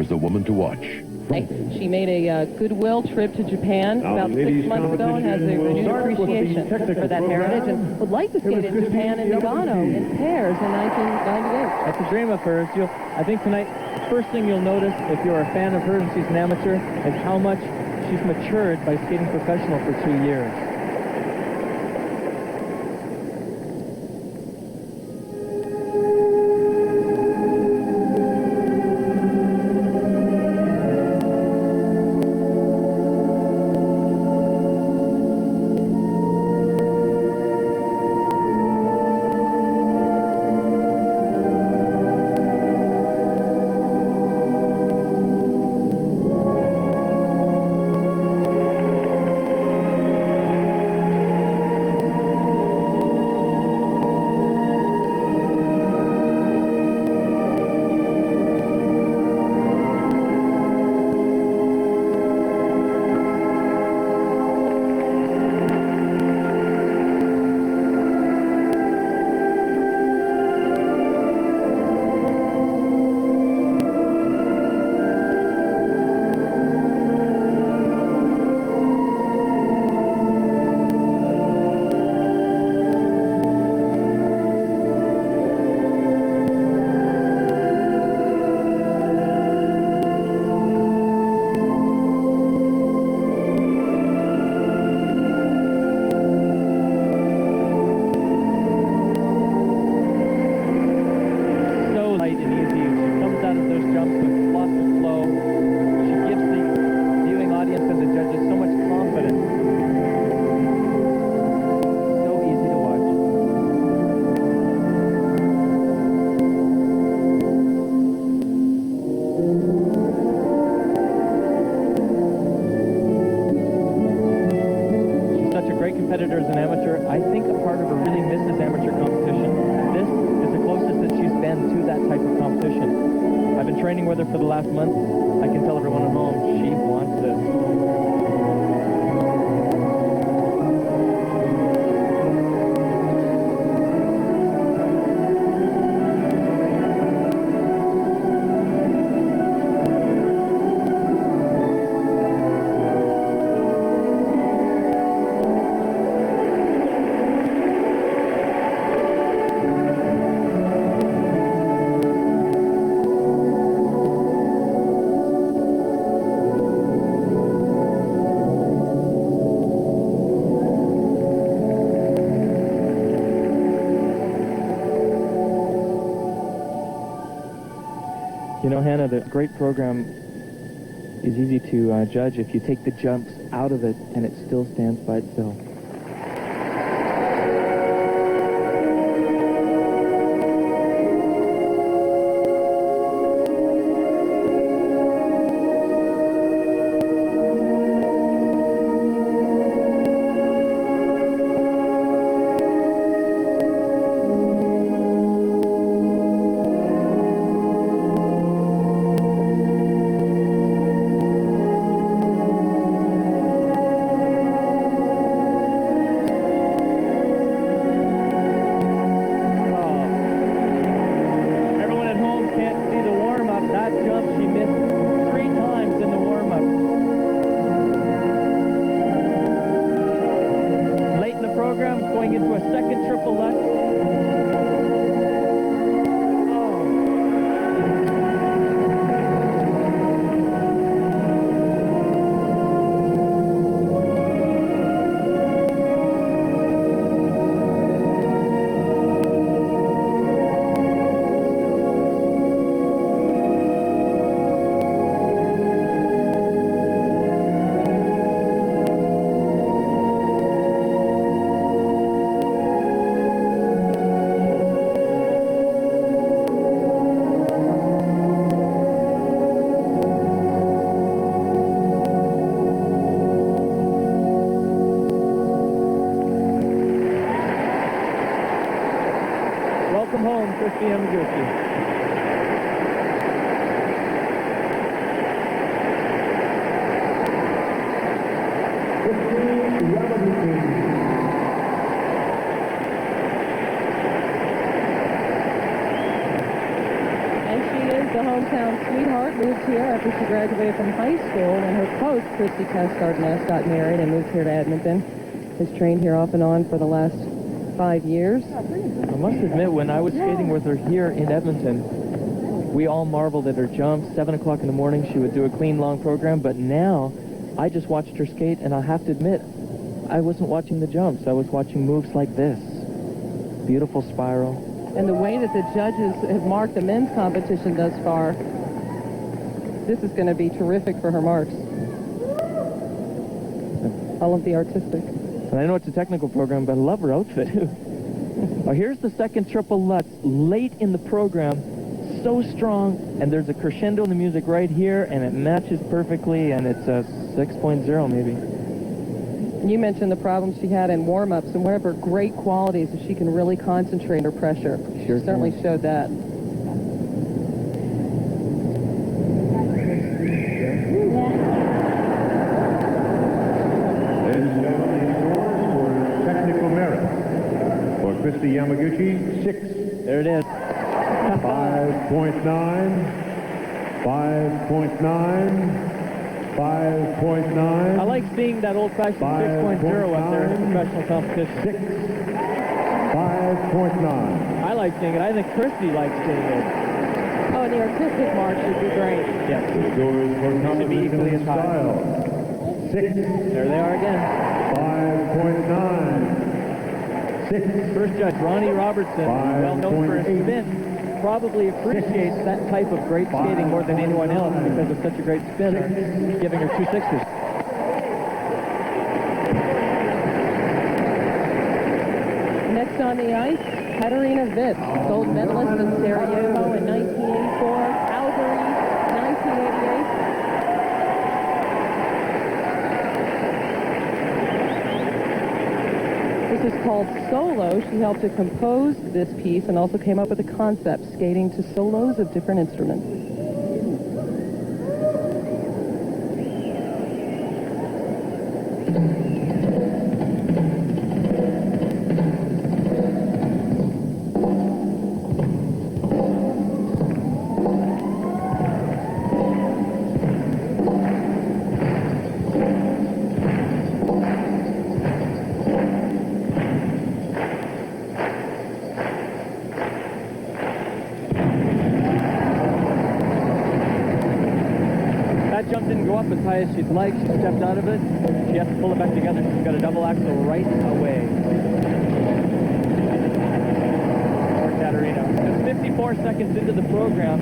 Here's a woman to watch. She made a goodwill trip to Japan about 6 months ago and has a renewed appreciation for that heritage and would like to skate in Japan and Nagano in pairs in 1998. That's a dream of hers. I think tonight, the first thing you'll notice if you're a fan of hers and she's an amateur is how much she's matured by skating professional for 2 years. Competitor as an amateur, I think a part of her really misses amateur competition. This is the closest that she's been to that type of competition. I've been training with her for the last month. I can tell everyone at home, she wants this. You know, Hannah, the great program is easy to judge if you take the jumps out of it and it still stands by itself. Going into a second triple left. Welcome home, Kristy Yamaguchi. And she is the home hometown sweetheart, moved here after she graduated from high school, and her coach, Kristy Cascard-Ness, got married and moved here to Edmonton. Has trained here off and on for the last 5 years. I must admit, when I was skating with her here in Edmonton, we all marveled at her jumps. 7 o'clock in the morning, she would do a clean, long program, but now I just watched her skate, and I have to admit, I wasn't watching the jumps. I was watching moves like this. Beautiful spiral. And the way that the judges have marked the men's competition thus far, this is going to be terrific for her marks. All of the artistic. And I know it's a technical program, but I love her outfit. Now here's the second triple Lutz late in the program. So strong, and there's a crescendo in the music right here, and it matches perfectly, and it's a 6.0 maybe. You mentioned the problems she had in warm-ups, and one of her great qualities is she can really concentrate her pressure. Sure She certainly showed that. Ladies and gentlemen, the scores for technical merit. For Kristy Yamaguchi, 6. There it is. 5.9, 5.9, 5.9. I like seeing that old-fashioned 6.0 out there in the professional competition. 6, 5.9. I like seeing it. I think Kristy likes seeing it. Oh, and the artistic marks should be great. Yes. The scores for Should be competition equally in as high. style. 6, There they are again. 5.9, 6. First judge, Ronnie Robertson, well known for his 5.8. spin, probably appreciates that type of great skating more than anyone else because of such a great spinner, giving her 2 6s. Next on the ice, Katarina Vits, gold medalist in Sarajevo in 1984, Calgary 1988. This is called Solo. She helped to compose this piece and also came up with the concept, skating to solos of different instruments. That jump didn't go up as high as she'd like. She stepped out of it. She has to pull it back together. She's got a double axel right away. For Katarina. It's 54 seconds into the program,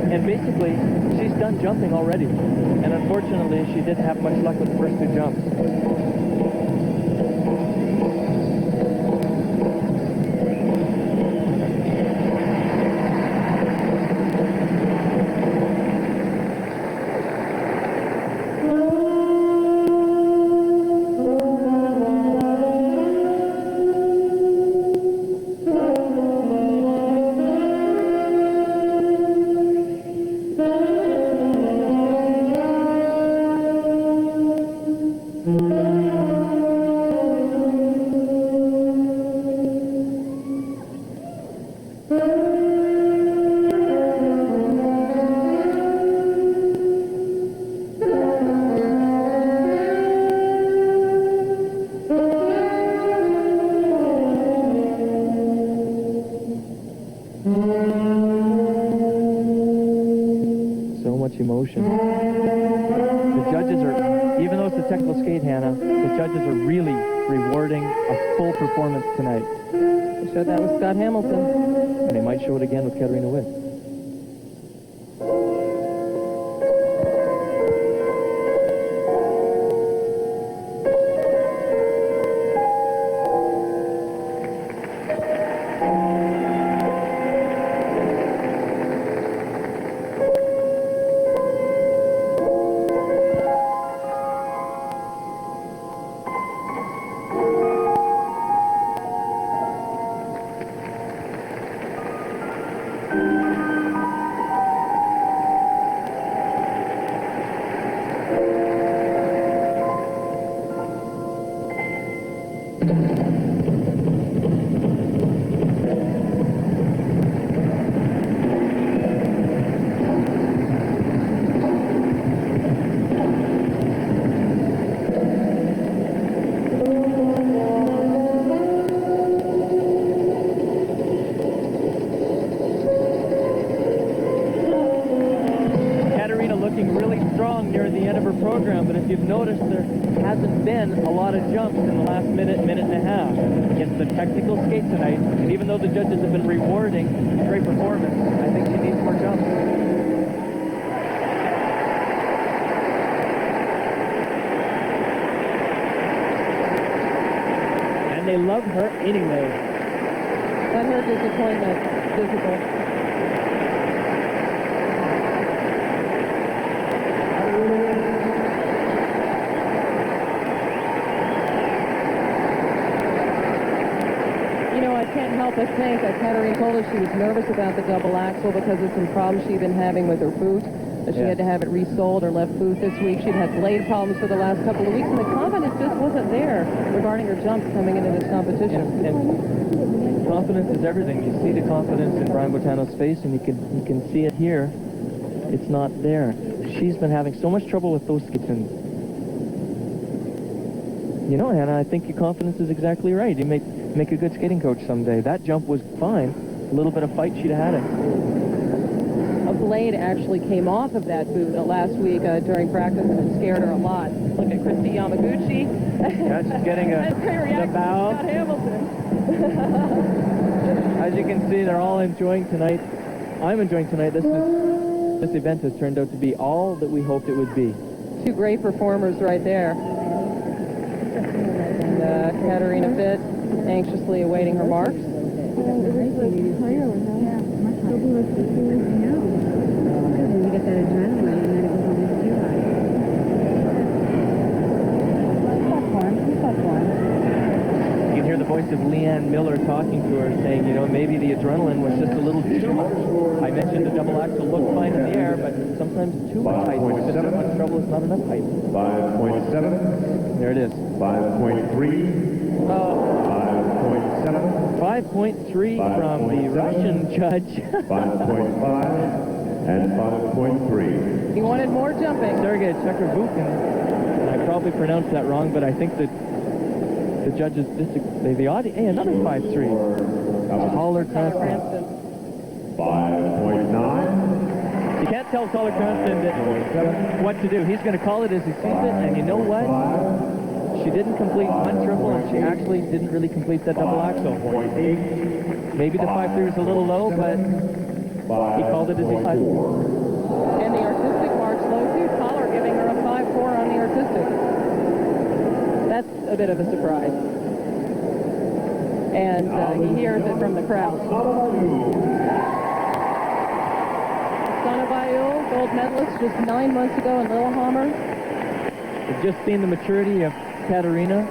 and basically, she's done jumping already. And unfortunately, she didn't have much luck with the first 2 jumps. So much emotion. The judges are, even though it's a technical skate, Hannah, the judges are really rewarding a full performance tonight. They showed that with Scott Hamilton. And they might show it again with Katarina Witt. looking really strong near the end of her program, but if you've noticed, there hasn't been a lot of jumps in the last minute and a half. It's the technical skate tonight, and even though the judges have been rewarding great performance, I think she needs more jumps. And they love her anyway. Let her disappointment visible. I can't help but think that Katarina told us she was nervous about the double axel because of some problems she'd been having with her boot. That she had to have it resoled, her left boot this week. She'd had blade problems for the last couple of weeks, and the confidence just wasn't there regarding her jumps coming into this competition. And confidence is everything. You see the confidence in Brian Boitano's face, and you can see it here. It's not there. She's been having so much trouble with those skates. You know, Hannah, I think your confidence is exactly right. You make a good skating coach someday. That jump was fine. A little bit of fight, she'd have had it. A blade actually came off of that boot last week during practice, and it scared her a lot. Look at Kristy Yamaguchi. Yeah, she's getting a bow. Scott Hamilton. As you can see, they're all enjoying tonight. I'm enjoying tonight. This event has turned out to be all that we hoped it would be. Two great performers right there. And Katarina Fit anxiously awaiting her marks. You can hear the voice of Leanne Miller talking to her, saying, you know, maybe the adrenaline was just a little too much. I mentioned the double axel looked fine in the air, but sometimes too much height. It's just so much trouble, it's not enough height. 5.7. There it is. 5.3. 5.7. 5.3 from the Russian judge. 5.5 and 5.3. He wanted more jumping. Sergei Chekarbukin. I probably pronounced that wrong, but I think that the judges the audience. Hey, another 5.3. Tyler Cranston. 5.9. You can't tell Tyler Cranston what to do. He's going to call it as he sees it, and you know what? She didn't complete one triple, and she actually didn't really complete that double axel. Maybe the 5.3 was a little low, but he called it as he said. And the artistic marks low too. Tyler giving her a 5.4 on the artistic. That's a bit of a surprise. And he hears it from the crowd. Oksana Bauil, gold medalist just 9 months ago in Lillehammer. You've just seen the maturity of Katarina.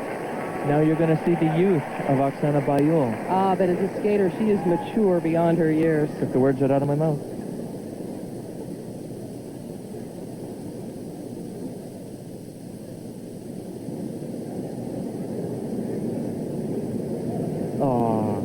Now you're going to see the youth of Oksana Bauil. Ah, but as a skater, she is mature beyond her years. Took the words right out of my mouth. Aww.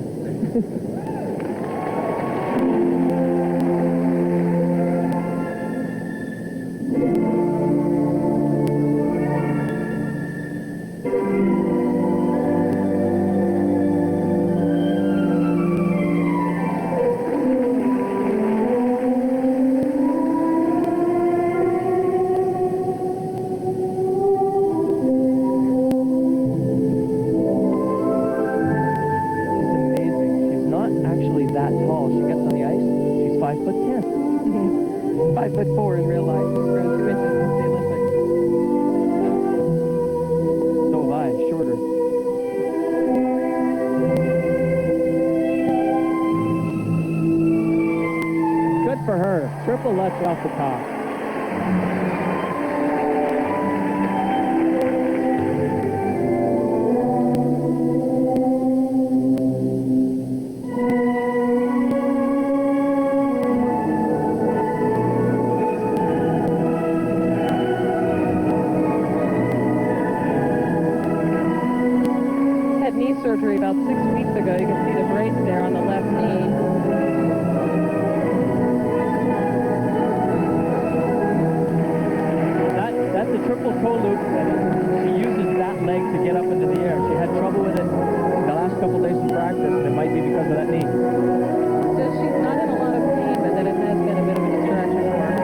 That tall. She gets on the ice, she's 5'10". 5'4" in real life. She's grown 2 inches since the Olympics. So have I, shorter. Good for her. Triple lutz off the top. Surgery about 6 weeks ago. You can see the brace there on the left knee. That's a triple toe loop. She uses that leg to get up into the air. She had trouble with it the last couple days in practice, and it might be because of that knee. Says she's not in a lot of pain, but that it has been a bit of a distraction for her.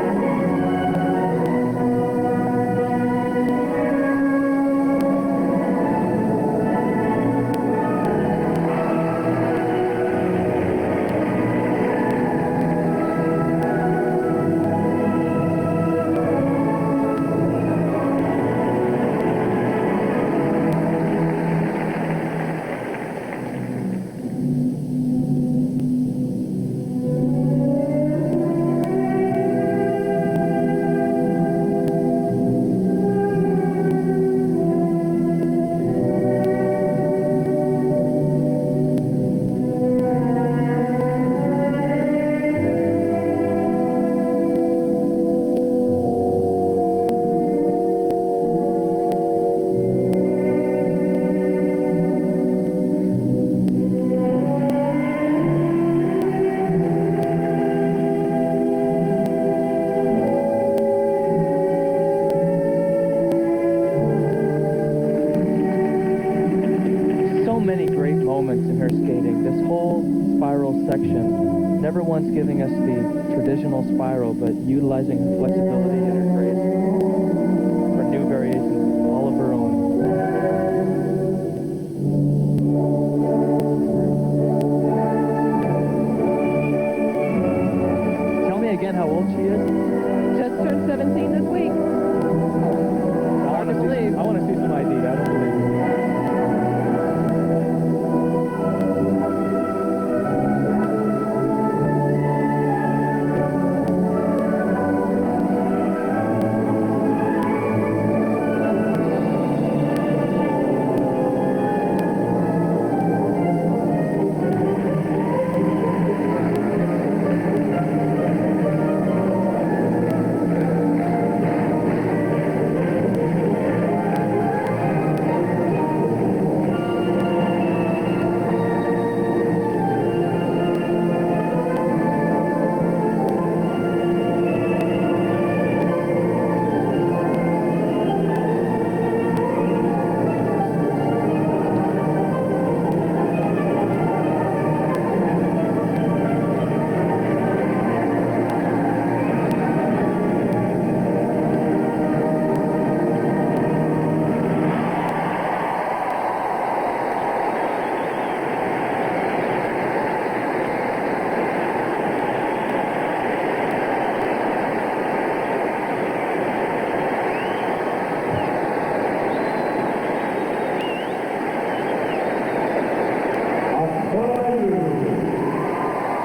spiral section, never once giving us the traditional spiral, but utilizing her flexibility and her grace for new variations, all of her own. Tell me again how old she is. Just turned 17 this week. Hard to believe. I want to see some ID. I don't believe it.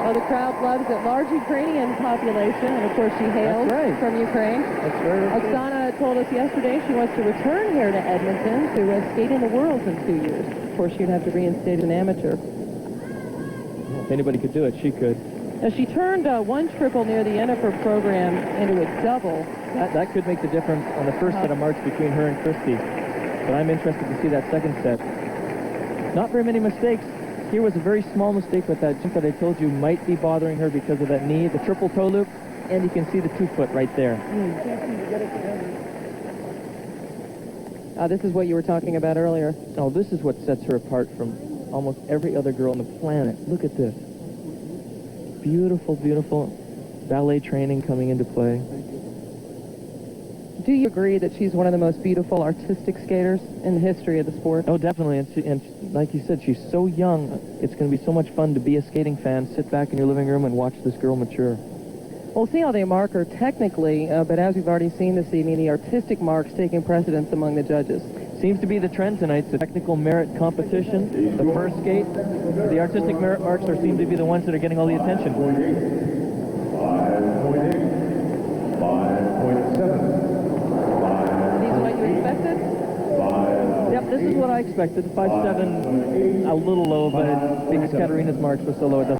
Well, the crowd loves it. Large Ukrainian population, and of course she hails That's right. from Ukraine. That's very Oksana told us yesterday she wants to return here to Edmonton to skate in the Worlds in 2 years. Of course, she'd have to reinstate as an amateur. If anybody could do it, she could. Now, she turned one triple near the end of her program into a double. That could make the difference on the first set of marks between her and Kristy. But I'm interested to see that second set. Not very many mistakes. Here was a very small mistake with that jump that I told you might be bothering her because of that knee, the triple toe loop, and you can see the 2-foot right there. This is what you were talking about earlier. Oh, this is what sets her apart from almost every other girl on the planet. Look at this. Beautiful, beautiful ballet training coming into play. Do you agree that she's one of the most beautiful artistic skaters in the history of the sport? Oh, definitely. And like you said, she's so young. It's going to be so much fun to be a skating fan, sit back in your living room and watch this girl mature. We'll see how they mark her technically, but as we've already seen this evening, the artistic marks taking precedence among the judges. Seems to be the trend tonight. It's a technical merit competition. The first skate, the artistic merit marks seem to be the ones that are getting all the attention. 5.7. These are what you expected? Yep, this is what I expected. 5.7, a little low, but because Katarina's marks were so low, it doesn't